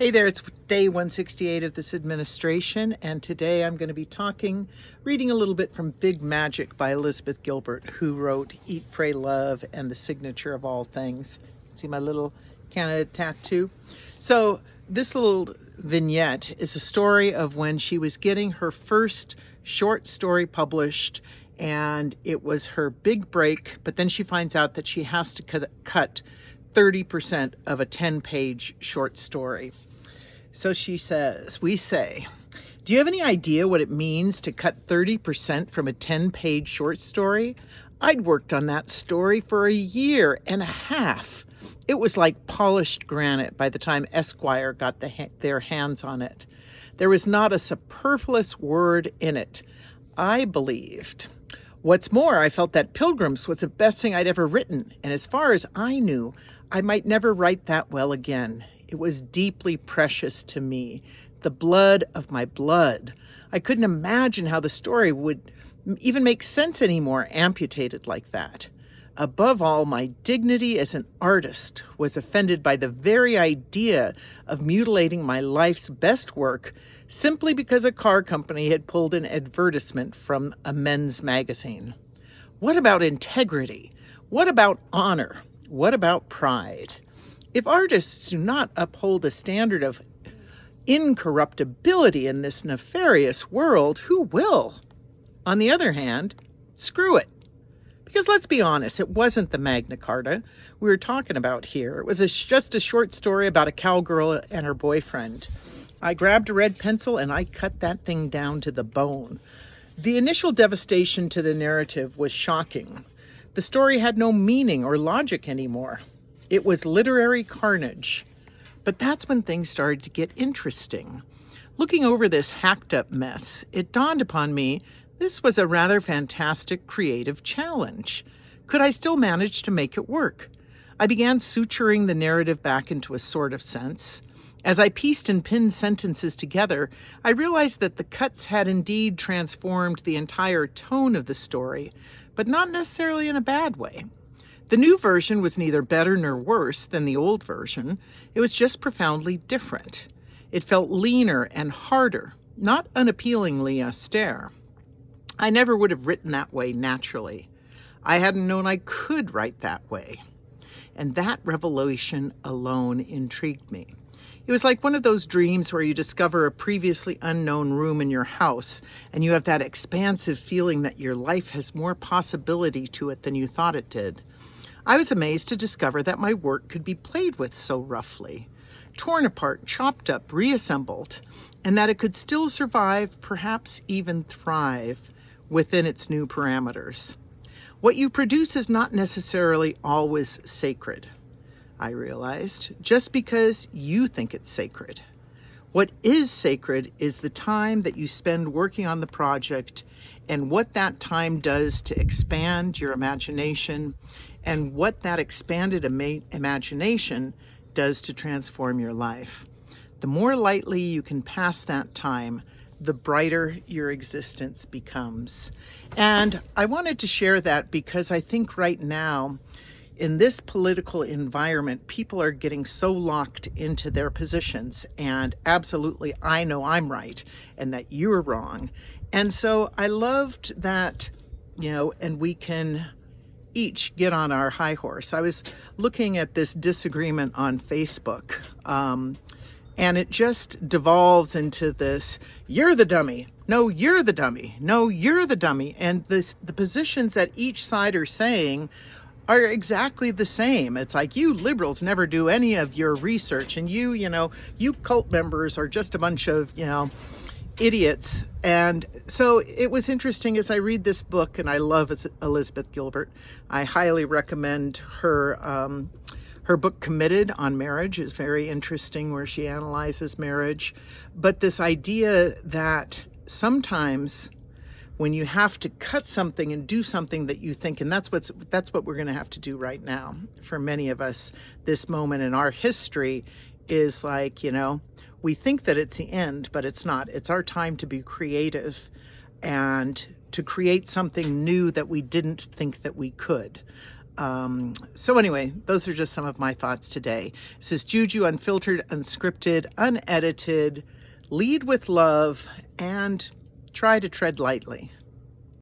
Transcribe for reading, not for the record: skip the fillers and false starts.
Hey there, it's day 168 of this administration, and today I'm going to be reading a little bit from Big Magic by Elizabeth Gilbert, who wrote Eat, Pray, Love, and the Signature of All Things. See my little Canada tattoo? So this little vignette is a story of when she was getting her first short story published, and it was her big break, but then she finds out that she has to cut 30% of a 10-page short story. So she says, we say, do you have any idea what it means to cut 30% from a 10-page short story? I'd worked on that story for a year and a half. It was like polished granite by the time Esquire got their hands on it. There was not a superfluous word in it. I believed. What's more, I felt that Pilgrims was the best thing I'd ever written, and as far as I knew, I might never write that well again. It was deeply precious to me, the blood of my blood. I couldn't imagine how the story would even make sense anymore, amputated like that. Above all, my dignity as an artist was offended by the very idea of mutilating my life's best work simply because a car company had pulled an advertisement from a men's magazine. What about integrity? What about honor? What about pride? If artists do not uphold a standard of incorruptibility in this nefarious world, who will? On the other hand, screw it. Because let's be honest, it wasn't the Magna Carta we were talking about here. It was just a short story about a cowgirl and her boyfriend. I grabbed a red pencil and I cut that thing down to the bone. The initial devastation to the narrative was shocking. The story had no meaning or logic anymore. It was literary carnage. But that's when things started to get interesting. Looking over this hacked up mess, it dawned upon me this was a rather fantastic creative challenge. Could I still manage to make it work? I began suturing the narrative back into a sort of sense. As I pieced and pinned sentences together, I realized that the cuts had indeed transformed the entire tone of the story, but not necessarily in a bad way. The new version was neither better nor worse than the old version. It was just profoundly different. It felt leaner and harder, not unappealingly austere. I never would have written that way naturally. I hadn't known I could write that way. And that revelation alone intrigued me. It was like one of those dreams where you discover a previously unknown room in your house, and you have that expansive feeling that your life has more possibility to it than you thought it did. I was amazed to discover that my work could be played with so roughly, torn apart, chopped up, reassembled, and that it could still survive, perhaps even thrive, within its new parameters. What you produce is not necessarily always sacred, I realized, just because you think it's sacred. What is sacred is the time that you spend working on the project and what that time does to expand your imagination and what that expanded imagination does to transform your life. The more lightly you can pass that time, the brighter your existence becomes. And I wanted to share that because I think right now, in this political environment, people are getting so locked into their positions, and absolutely, I know I'm right and that you're wrong. And so I loved that, and we can each get on our high horse. I was looking at this disagreement on Facebook, and it just devolves into this, you're the dummy. No, you're the dummy. No, you're the dummy. And the positions that each side are saying are exactly the same. It's like, you liberals never do any of your research, and you cult members are just a bunch of, idiots. And so it was interesting as I read this book, and I love Elizabeth Gilbert. I highly recommend her book Committed on Marriage is very interesting, where she analyzes marriage. But this idea that sometimes when you have to cut something and do something that you think, and that's what we're going to have to do right now for many of us. This moment in our history is like, we think that it's the end, but it's not. It's our time to be creative and to create something new that we didn't think that we could. So anyway, those are just some of my thoughts today. This is Juju, unfiltered, unscripted, unedited. Lead with love and try to tread lightly.